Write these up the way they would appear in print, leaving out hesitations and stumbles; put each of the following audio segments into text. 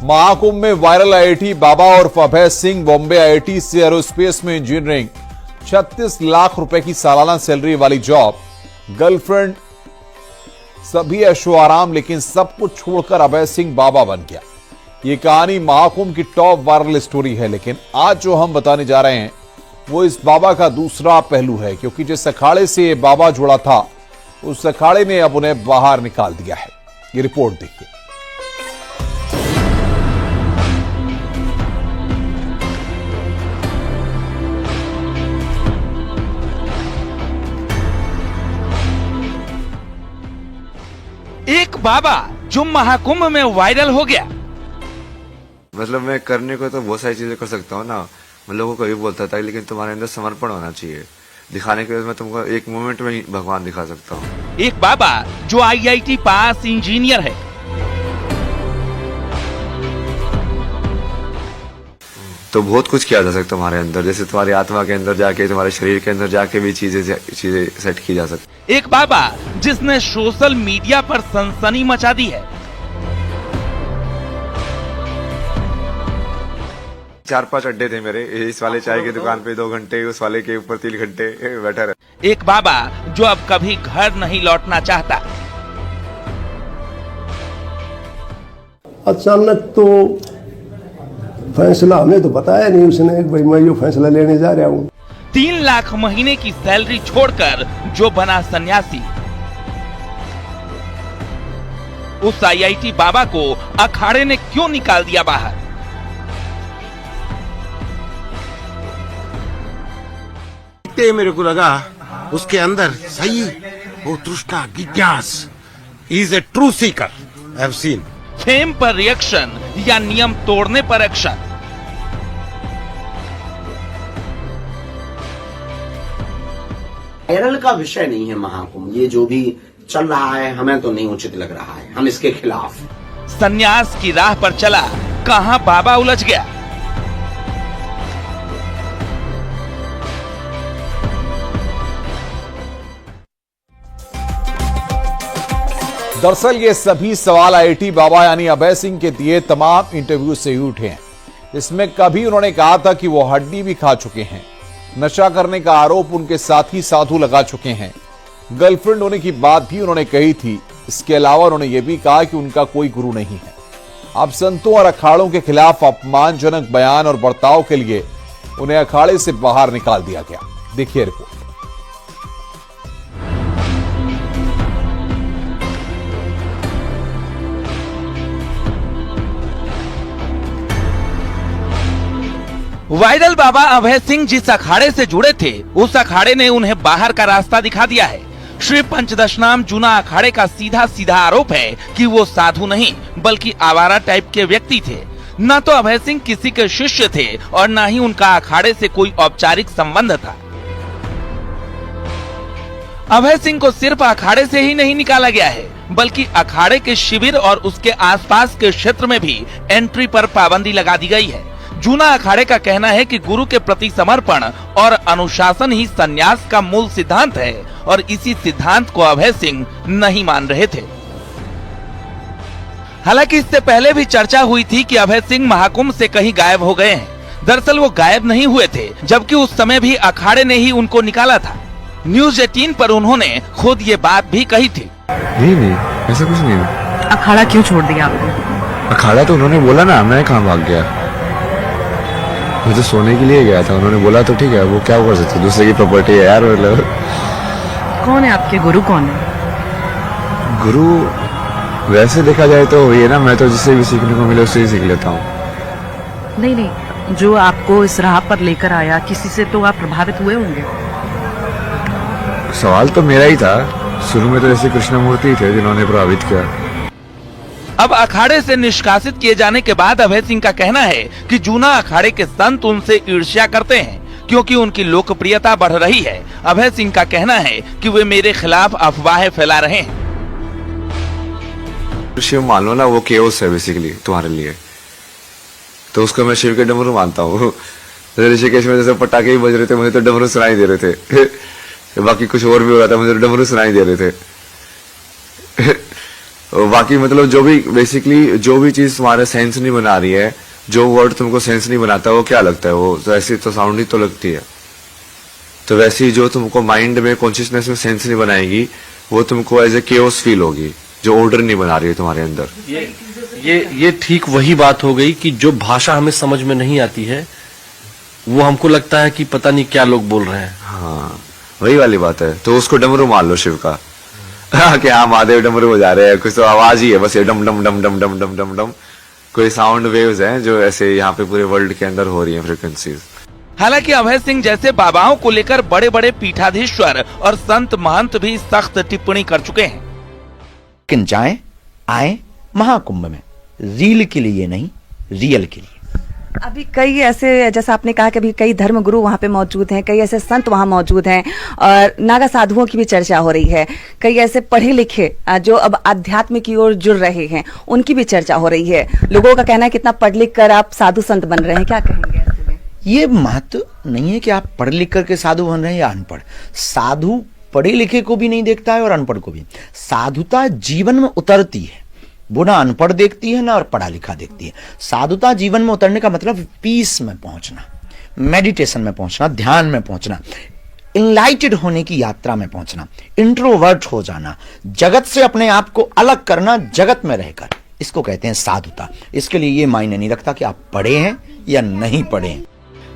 महाकुंभ में viral IIT बाबा और Abhay Singh Bombay IIT से एरोस्पेस में इंजीनियरिंग 36 लाख रुपए की सालाना सैलरी वाली जॉब, गर्लफ्रेंड, सभी ऐशो आराम, लेकिन सब कुछ छोड़कर अभय सिंह बाबा बन गया। ये कहानी महाकुंभ की टॉप वायरल स्टोरी है, लेकिन आज जो हम बताने जा रहे हैं वो इस बाबा का दूसरा पहलू है, क्योंकि जिस अखाड़े से ये बाबा जुड़ा था उस अखाड़े ने अब उन्हें बाहर निकाल दिया है। ये रिपोर्ट देखिए। एक बाबा जो महाकुंभ में वायरल हो गया। मतलब मैं करने को तो बहुत सारी चीजें कर सकता हूँ ना, मैं लोगों को ये बोलता था, लेकिन तुम्हारे अंदर समर्पण होना चाहिए। दिखाने के लिए मैं तुमको एक मोमेंट में ही भगवान दिखा सकता हूँ। एक बाबा जो आईआईटी पास इंजीनियर है, तो बहुत कुछ किया जा सकता है तुम्हारे अंदर, जैसे तुम्हारी आत्मा के अंदर जाके, तुम्हारे शरीर के अंदर जाके भी चीजें सेट की जा सकती। एक बाबा जिसने सोशल मीडिया पर सनसनी मचा दी है। 4-5 अड्डे थे मेरे, इस वाले चाय की दुकान पे 2 घंटे, उस वाले के ऊपर 3 घंटे बैठा रहा। एक बाबा जो अब कभी घर नहीं लौटना चाहता। अचानक तो फैसला हमें तो बताया नहीं उसने, भाई मैं ये फैसला लेने जा रहा हूँ। 3 लाख महीने की सैलरी छोड़कर जो बना सन्यासी, उस आईआईटी बाबा को अखाड़े ने क्यों निकाल दिया बाहर? मेरे को लगा उसके अंदर सही वो तृष्णा, जिज्ञास, is a true seeker. I have seen. Fame पर रिएक्शन या नियम तोड़ने पर एक्शन? वायरल का विषय नहीं है महाकुंभ। ये जो भी चल रहा है हमें तो नहीं उचित लग रहा है, हम इसके खिलाफ। सन्यास की राह पर चला, कहां बाबा उलझ गया। दरअसल ये सभी सवाल आईआईटी बाबा यानी अभय सिंह के दिए तमाम इंटरव्यू से ही उठे हैं। इसमें कभी उन्होंने कहा था कि वो हड्डी भी खा चुके हैं, नशा करने का आरोप उनके साथी साधु लगा चुके हैं, गर्लफ्रेंड होने की बात भी उन्होंने कही थी। इसके अलावा उन्होंने ये भी कहा कि उनका कोई गुरु नहीं है। अब संतों और अखाड़ों के खिलाफ अपमानजनक बयान और बर्ताव के लिए उन्हें अखाड़े से बाहर निकाल दिया गया। देखिए रिपोर्ट। वायरल बाबा अभय सिंह जिस अखाड़े से जुड़े थे, उस अखाड़े ने उन्हें बाहर का रास्ता दिखा दिया है। श्री पंचदशनाम जूना अखाड़े का सीधा सीधा आरोप है कि वो साधु नहीं बल्कि आवारा टाइप के व्यक्ति थे। न तो अभय सिंह किसी के शिष्य थे और न ही उनका अखाड़े से कोई औपचारिक संबंध था। अभय सिंह को सिर्फ अखाड़े से ही नहीं निकाला गया है, बल्कि अखाड़े के शिविर और उसके आसपास के क्षेत्र में भी एंट्री पर पाबंदी लगा दी गई है। जूना अखाड़े का कहना है कि गुरु के प्रति समर्पण और अनुशासन ही सन्यास का मूल सिद्धांत है और इसी सिद्धांत को अभय सिंह नहीं मान रहे थे। हालांकि इससे पहले भी चर्चा हुई थी कि अभय सिंह महाकुंभ से कहीं गायब हो गए हैं। दरअसल वो गायब नहीं हुए थे, जबकि उस समय भी अखाड़े ने ही उनको निकाला था। न्यूज़ 18 पर उन्होंने खुद ये बात भी कही थी। नहीं, ऐसा कुछ नहीं। अखाड़ा क्यों छोड़ दिया आपने? अखाड़ा तो उन्होंने बोला ना, मैं कहाँ भाग गया। मैं तो सोने के लिए गया था, उन्होंने बोला तो ठीक है, वो क्या कर सकते, दूसरे की प्रॉपर्टी है यार। मतलब कौन है आपके गुरु? कौन है गुरु? वैसे देखा जाए तो ये ना, मैं तो जिससे भी सीखने को मिले उससे ही सीख लेता हूँ। नहीं, जो आपको इस राह पर लेकर आया, किसी से तो आप प्रभावित हुए होंगे। सवाल तो मेरा ही था। शुरू में तो जैसे कृष्णमूर्ति थे जिन्होंने प्रभावित किया। अब अखाड़े से निष्कासित किए जाने के बाद अभय सिंह का कहना है कि जूना अखाड़े के संत उनसे ईर्ष्या करते हैं क्योंकि उनकी लोकप्रियता बढ़ रही है। अभय सिंह का कहना है कि वे मेरे खिलाफ अफवाहें फैला रहे हैं। शिव मान लो ना, वो केओस है बेसिकली तुम्हारे लिए, तो उसको मैं शिव के डमरू मानता हूँ। ऋषिकेश में जैसे पटाखे ही बज रहे थे, मुझे तो डमरू सुनाई दे रहे थे। बाकी कुछ और भी हो रहा था, मुझे तो डमरू सुनाई दे रहे थे। बाकी मतलब जो भी बेसिकली जो भी चीज तुम्हारे सेंस नहीं बना रही है, जो वर्ड तुमको सेंस नहीं बनाता, वो क्या लगता है, वो तो ऐसी तो साउंड ही तो लगती है। तो वैसे ही जो तुमको माइंड में कॉन्शियसनेस में सेंस नहीं बनाएगी, वो तुमको एज ए केओस फील होगी, जो ऑर्डर नहीं बना रही है तुम्हारे अंदर। ये ठीक वही बात हो गई कि जो भाषा हमें समझ में नहीं आती है, वो हमको लगता है कि पता नहीं क्या लोग बोल रहे हैं। हाँ, वही वाली बात है। तो उसको डमरू मान लो शिव का। कि हाँ महादेव डमरू हो जा रहे हैं, कुछ तो आवाज ही है बस, ये डम डम डम डम डम डम डम डम, कोई साउंड वेव्स हैं जो ऐसे यहाँ पे पूरे वर्ल्ड के अंदर हो रही हैं, फ्रिक्वेंसीज। हालांकि अभय सिंह जैसे बाबाओं को लेकर बड़े बड़े पीठाधीश्वर और संत महंत भी सख्त टिप्पणी कर चुके हैं। लेकिन जाएं आए महाकुंभ में रील के लिए नहीं, रियल के लिए। अभी कई ऐसे, जैसा आपने कहा कि अभी कई धर्म गुरु वहाँ पे मौजूद हैं, कई ऐसे संत वहाँ मौजूद हैं और नागा साधुओं की भी चर्चा हो रही है। कई ऐसे पढ़े लिखे जो अब आध्यात्म की ओर जुड़ रहे हैं, उनकी भी चर्चा हो रही है। लोगों का कहना है कितना पढ़ लिख कर आप साधु संत बन रहे हैं, क्या कहेंगे ऐसे में? ये महत्व नहीं है कि आप पढ़ लिख करके साधु बन रहे हैं या अनपढ़। साधु पढ़े लिखे को भी नहीं देखता है और अनपढ़ को भी। साधुता जीवन में उतरती है, वो ना अनपढ़ देखती है ना और पढ़ा लिखा देखती है। साधुता जीवन में उतरने का मतलब पीस में पहुंचना, मेडिटेशन में पहुंचना, ध्यान में पहुंचना, इनलाइटेड होने की यात्रा में पहुंचना, इंट्रोवर्ट हो जाना, जगत से अपने आप को अलग करना, जगत में रहकर, इसको कहते हैं साधुता। इसके लिए ये मायने नहीं रखता कि आप पढ़े हैं या नहीं पढ़े हैं।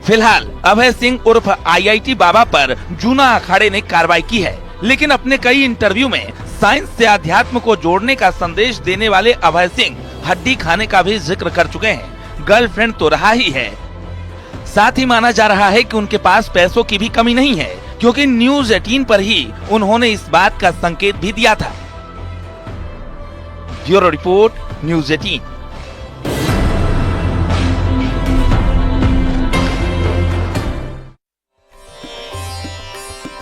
फिलहाल अभय सिंह उर्फ IIT बाबा पर जूना अखाड़े ने कार्रवाई की है, लेकिन अपने कई इंटरव्यू में साइंस से अध्यात्म को जोड़ने का संदेश देने वाले अभय सिंह हड्डी खाने का भी जिक्र कर चुके हैं। गर्लफ्रेंड तो रहा ही है, साथ ही माना जा रहा है कि उनके पास पैसों की भी कमी नहीं है, क्योंकि न्यूज 18 पर ही उन्होंने इस बात का संकेत भी दिया था। Bureau report, news 18।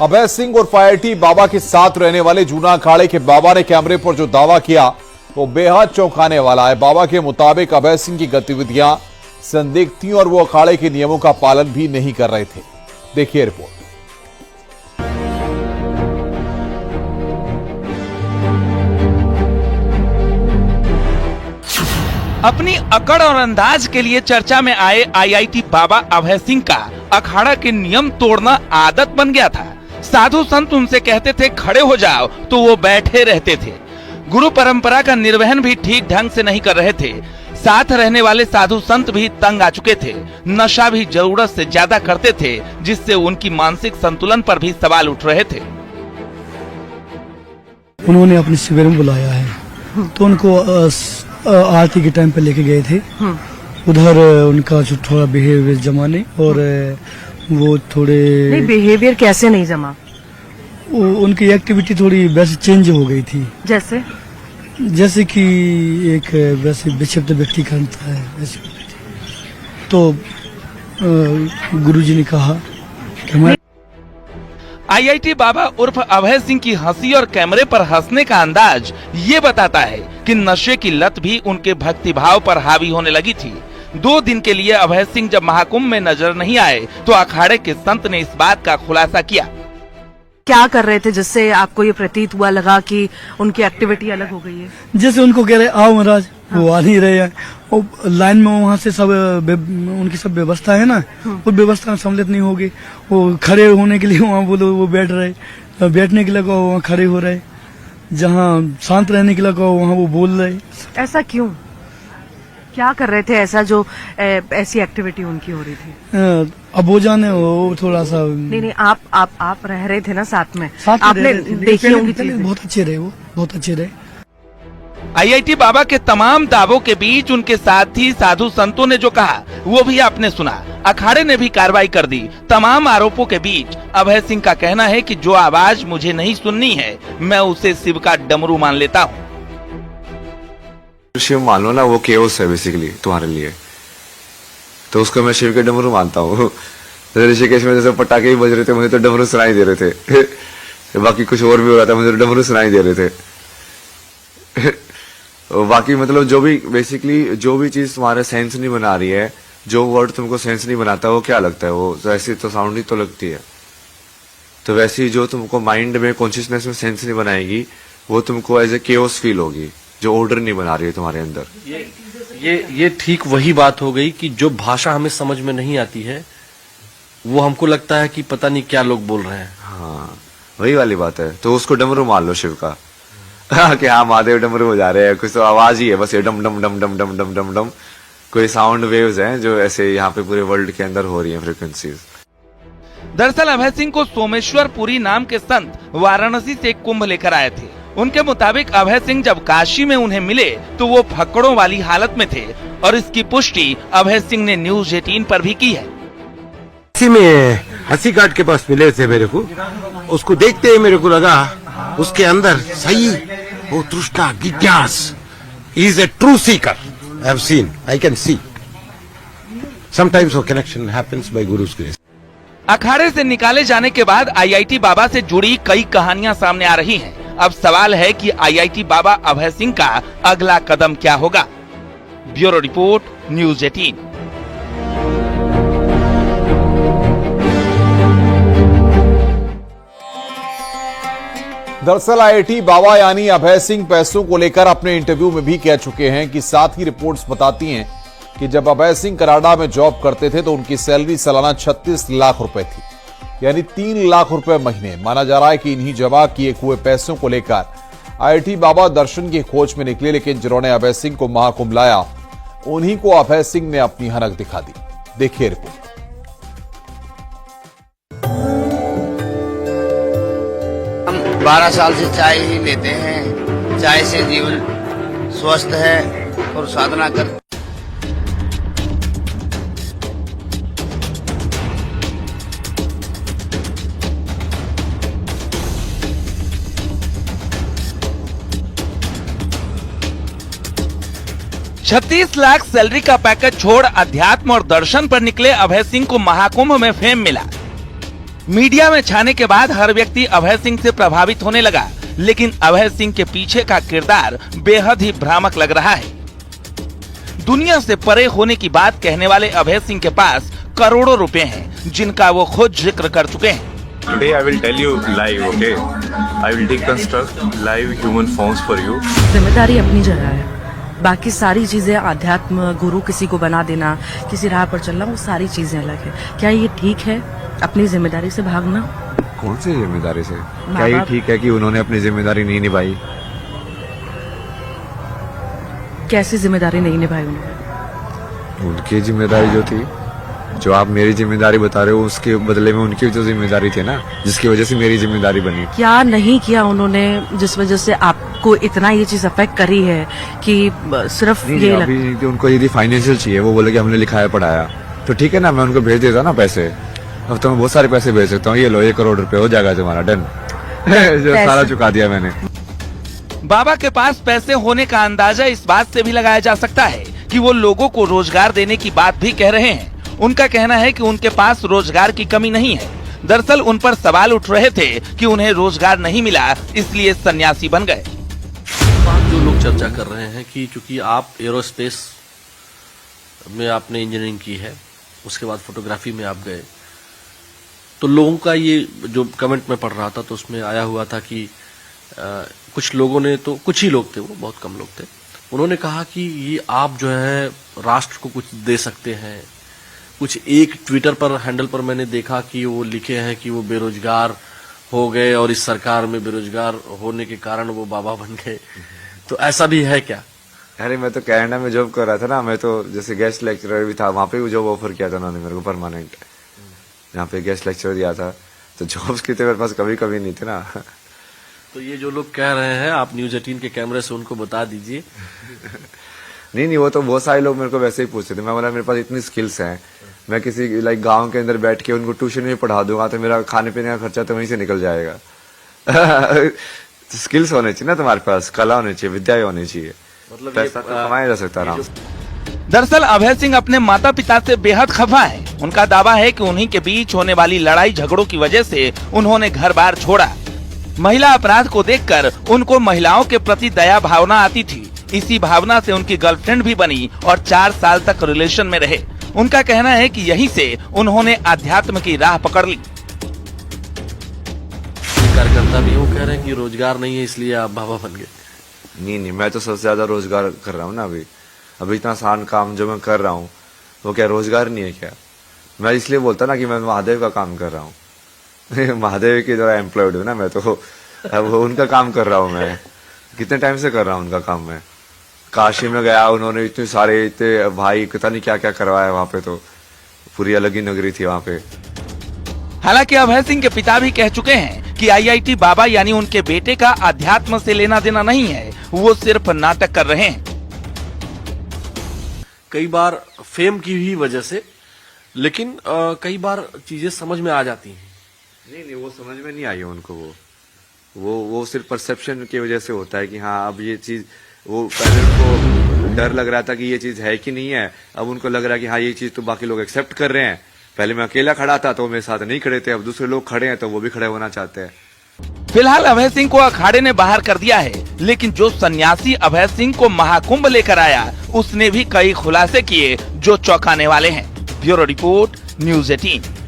Abhay Singh और IIT बाबा के साथ रहने वाले जूना अखाड़े के बाबा ने कैमरे पर जो दावा किया वो बेहद चौंकाने वाला है। बाबा के मुताबिक अभय सिंह की गतिविधियां संदिग्ध थीं और वो अखाड़े के नियमों का पालन भी नहीं कर रहे थे। देखिए रिपोर्ट। अपनी अकड़ और अंदाज के लिए चर्चा में आए IIT बाबा अभय सिंह का अखाड़ा के नियम तोड़ना आदत बन गया था। साधु संत उनसे कहते थे खड़े हो जाओ तो वो बैठे रहते थे। गुरु परंपरा का निर्वहन भी ठीक ढंग से नहीं कर रहे थे। साथ रहने वाले साधु संत भी तंग आ चुके थे। नशा भी जरूरत से ज्यादा करते थे, जिससे उनकी मानसिक संतुलन पर भी सवाल उठ रहे थे। उन्होंने अपने शिविर में बुलाया है तो उनको आरती के टाइम पे लेके गए थे। उधर उनका जो थोड़ा बिहेवियर जमाने और वो थोड़े नहीं, बिहेवियर कैसे नहीं जमा? उनकी एक्टिविटी थोड़ी वैसे चेंज हो गई थी। जैसे कि एक वैसे विक्षिप्त व्यक्ति करता है वैसे। तो गुरुजी ने कहा कि हमारे IIT बाबा उर्फ अभय सिंह की हंसी और कैमरे पर हंसने का अंदाज ये बताता है कि नशे की लत भी उनके भक्तिभाव पर हावी होने लगी थी। 2 दिन के लिए अभय सिंह जब महाकुंभ में नजर नहीं आए तो अखाड़े के संत ने इस बात का खुलासा किया। क्या कर रहे थे जिससे आपको ये प्रतीत हुआ, लगा कि उनकी एक्टिविटी अलग हो गई है? जैसे उनको कह रहे आओ महाराज, वो आ नहीं रहे हैं। और लाइन में वहाँ से सब उनकी सब व्यवस्था है ना, वो व्यवस्था सम्मिलित नहीं होगी। वो खड़े होने के लिए वहाँ बोलो वो बैठ रहे, बैठने के लिए कहो वहाँ खड़े हो रहे, जहाँ शांत रहने के लिए कहो वहाँ वो बोल रहे। ऐसा क्यों? क्या कर रहे थे ऐसा जो ऐसी एक्टिविटी उनकी हो रही थी? अब वो जाने, वो थोड़ा सा नहीं, आप रह रहे थे ना साथ में, आपने देखी होंगी चीजें। बहुत अच्छे रहे, वो बहुत अच्छे रहे। IIT बाबा के तमाम दावों के बीच उनके साथी साधु संतों ने जो कहा वो भी आपने सुना। अखाड़े ने भी कार्रवाई कर दी। तमाम आरोपों के बीच अभय सिंह का कहना है कि जो आवाज मुझे नहीं सुननी है, मैं उसे शिव का डमरू मान लेता हूँ। शिव मान लो ना, वो केओस है बेसिकली तुम्हारे लिए, तो उसको मैं शिव के डमरू मानता हूँ। ऋषिकेश में जैसे पटाखे ही बज रहे थे, मुझे तो डमरू सुनाई दे रहे थे। बाकी कुछ और भी हो रहा था, मुझे तो डमरू सुनाई दे रहे थे। बाकी मतलब जो भी बेसिकली जो भी चीज तुम्हारे सेंस नहीं बना रही है, जो वर्ड तुमको सेंस नहीं बनाता, वो क्या लगता है, वो तो ऐसी तो साउंड ही तो लगती है। तो वैसे ही जो तुमको माइंड में कॉन्शियसनेस में सेंस नहीं बनाएगी, वो तुमको एज ए केओस फील होगी, जो ऑर्डर नहीं बना रही है तुम्हारे अंदर। ये ठीक वही बात हो गई कि जो भाषा हमें समझ में नहीं आती है वो हमको लगता है कि पता नहीं क्या लोग बोल रहे हैं। हाँ वही वाली बात है। तो उसको डमरू मान लो शिव का कि हाँ महादेव डमरू बजा रहे हैं, कुछ तो आवाज ही है बस, ये डम डम डम डम डम डम डम डम कोई साउंड वेव्स हैं जो ऐसे यहाँ पे पूरे वर्ल्ड के अंदर हो रही हैं फ्रिक्वेंसीज। दरअसल अभय सिंह को सोमेश्वर पुरी नाम के संत वाराणसी से कुंभ लेकर आए थे। उनके मुताबिक अभय सिंह जब काशी में उन्हें मिले तो वो फकड़ों वाली हालत में थे और इसकी पुष्टि अभय सिंह ने न्यूज 18 पर भी की है। इसी में हंसी घाट के पास मिले थे मेरे को, उसको देखते ही मेरे को लगा उसके अंदर सही वो तृष्णा जिज्ञास is a true seeker. I have seen, I can see sometimes वो connection happens by guru's grace. अखाड़े से निकाले जाने के बाद आईआईटी बाबा से जुड़ी कई कहानियां सामने आ रही हैं। अब सवाल है कि आईआईटी बाबा अभय सिंह का अगला कदम क्या होगा। Bureau report, news 18। दरअसल आईआईटी बाबा यानी अभय सिंह पैसों को लेकर अपने इंटरव्यू में भी कह चुके हैं कि साथ ही रिपोर्ट्स बताती हैं कि जब अभय सिंह कनाडा में जॉब करते थे तो उनकी सैलरी सालाना 36 लाख रुपए थी, यानी 3 लाख रुपए महीने। माना जा रहा है कि इन्हीं जमा किए हुए पैसों को लेकर आईआईटी बाबा दर्शन की खोज में निकले, लेकिन जिन्होंने अभय सिंह को महाकुंभ लाया उन्हीं को अभय सिंह ने अपनी हनक दिखा दी। देखिए रिपोर्ट। हम 12 साल से चाय ही लेते हैं। चाय से जीवन स्वस्थ है और साधना कर। छत्तीस लाख सैलरी का पैकेज छोड़ अध्यात्म और दर्शन पर निकले अभय सिंह को महाकुंभ में फेम मिला। मीडिया में छाने के बाद हर व्यक्ति अभय सिंह से प्रभावित होने लगा, लेकिन अभय सिंह के पीछे का किरदार बेहद ही भ्रामक लग रहा है। दुनिया से परे होने की बात कहने वाले अभय सिंह के पास करोड़ों रुपए हैं, जिनका वो खुद जिक्र कर चुके हैं। Today I will tell you live, okay? I will deconstruct live human forms for you. जिम्मेदारी अपनी जगह है, बाकी सारी चीजें अध्यात्म, गुरु किसी को बना देना, किसी राह पर चलना, वो सारी चीजें अलग है। क्या ये ठीक है अपनी जिम्मेदारी से भागना? कौन सी जिम्मेदारी से? क्या ये ठीक है कि उन्होंने अपनी जिम्मेदारी नहीं निभाई? कैसी जिम्मेदारी नहीं निभाई उन्होंने? उनकी जिम्मेदारी जो थी, जो आप मेरी जिम्मेदारी बता रहे हो, उसके बदले में उनकी जो जिम्मेदारी थी ना, जिसकी वजह से मेरी जिम्मेदारी बनी। क्या नहीं किया उन्होंने जिस वजह से आपको इतना ये चीज अफेक्ट करी है कि सिर्फ नहीं, ये अभी तो उनको यदि फाइनेंशियल चाहिए, वो बोले कि हमने लिखाया पढ़ाया, तो ठीक है ना, मैं उनको भेज देता ना पैसे। अब तो मैं बहुत सारे पैसे भेज सकता हूँ, ये लो 1 करोड़ रुपए हो जाएगा तुम्हारा, डन। जो सारा चुका दिया मैंने। बाबा के पास पैसे होने का अंदाजा इस बात से भी लगाया जा सकता है कि वो लोगों को रोजगार देने की बात भी कह रहे हैं। उनका कहना है कि उनके पास रोजगार की कमी नहीं है। दरअसल उन पर सवाल उठ रहे थे कि उन्हें रोजगार नहीं मिला, इसलिए सन्यासी बन गए। बात जो लोग चर्चा कर रहे हैं कि चूंकि आप एरोस्पेस में आपने इंजीनियरिंग की है, उसके बाद फोटोग्राफी में आप गए, तो लोगों का ये जो कमेंट में पढ़ रहा था तो उसमें आया हुआ था कि कुछ लोगों ने, तो कुछ ही लोग थे, वो बहुत कम लोग थे, उन्होंने कहा कि ये आप जो है राष्ट्र को कुछ दे सकते हैं। कुछ एक ट्विटर पर हैंडल पर मैंने देखा कि वो लिखे हैं कि वो बेरोजगार हो गए और इस सरकार में बेरोजगार होने के कारण वो बाबा बन गए। तो ऐसा भी है क्या? अरे मैं तो कनाडा में जॉब कर रहा था ना, मैं तो जैसे गेस्ट लेक्चरर भी था, वहाँ पे भी जॉब ऑफर किया था उन्होंने मेरे को परमानेंट, यहाँ पे गेस्ट लेक्चर दिया था। तो जॉब्स की तो मेरे पास कभी नहीं थे ना। तो ये जो लोग कह रहे हैं, आप न्यूज 18 के कैमरे से उनको बता दीजिए। नहीं, वो तो बहुत सारे लोग मेरे को वैसे ही पूछते थे। मैं बोला मेरे पास इतनी स्किल्स हैं, मैं किसी लाइक गांव के अंदर बैठ के उनको ट्यूशन में पढ़ा दूंगा तो मेरा खाने पीने का खर्चा तो वहीं से निकल जाएगा। स्किल्स होने चाहिए ना तुम्हारे पास, कला होनी चाहिए, विद्या होनी चाहिए, मतलब पैसा तो कमाया जा सकता है। दरअसल अभय सिंह अपने माता पिता से बेहद खफा है। उनका दावा है कि उन्हीं के बीच होने वाली लड़ाई झगड़ों की वजह से उन्होंने घर बार छोड़ा। महिला अपराध को देखकर उनको महिलाओं के प्रति दया भावना आती थी। इसी भावना से उनकी गर्लफ्रेंड भी बनी और 4 साल तक रिलेशन में रहे। उनका कहना है कि यहीं से उन्होंने अध्यात्म की राह पकड़ ली। कार्यकर्ता भी वो कह रहे हैं कि रोजगार नहीं है इसलिए आप बाबा बन गए। नहीं, मैं तो सबसे ज्यादा रोजगार कर रहा हूँ ना अभी इतना आसान काम जो मैं कर रहा हूँ वो क्या रोजगार नहीं है क्या? मैं इसलिए बोलता ना कि मैं महादेव का काम कर रहा हूँ महादेव के द्वारा एम्प्लॉयड हूँ ना मैं, तो अब उनका काम कर रहा हूँ मैं। कितने टाइम से कर रहा हूँ उनका काम मैं। काशी में गया, उन्होंने इतने सारे इतने भाई पता नहीं क्या क्या करवाया वहां पे, तो पूरी अलग ही नगरी थी वहां पे। हालांकि अभय सिंह के पिता भी कह चुके हैं कि IIT बाबा यानी उनके बेटे का अध्यात्म से लेना देना नहीं है, वो सिर्फ नाटक कर रहे हैं। कई बार फेम की ही वजह से, लेकिन कई बार चीजें समझ में आ जाती हैं। नहीं, वो समझ में नहीं आई उनको। वो सिर्फ परसेप्शन की वजह से होता है कि हाँ अब ये चीज, वो पहले उनको डर लग रहा था कि ये चीज है कि नहीं है, अब उनको लग रहा है कि हाँ ये चीज तो बाकी लोग एक्सेप्ट कर रहे हैं। पहले मैं अकेला खड़ा था तो मेरे साथ नहीं खड़े थे, अब दूसरे लोग खड़े हैं तो वो भी खड़े होना चाहते हैं। फिलहाल अभय सिंह को अखाड़े ने बाहर कर दिया है, लेकिन जो सन्यासी अभय सिंह को महाकुंभ लेकर आया उसने भी कई खुलासे किए जो चौंकाने वाले हैं। Bureau report, news 18।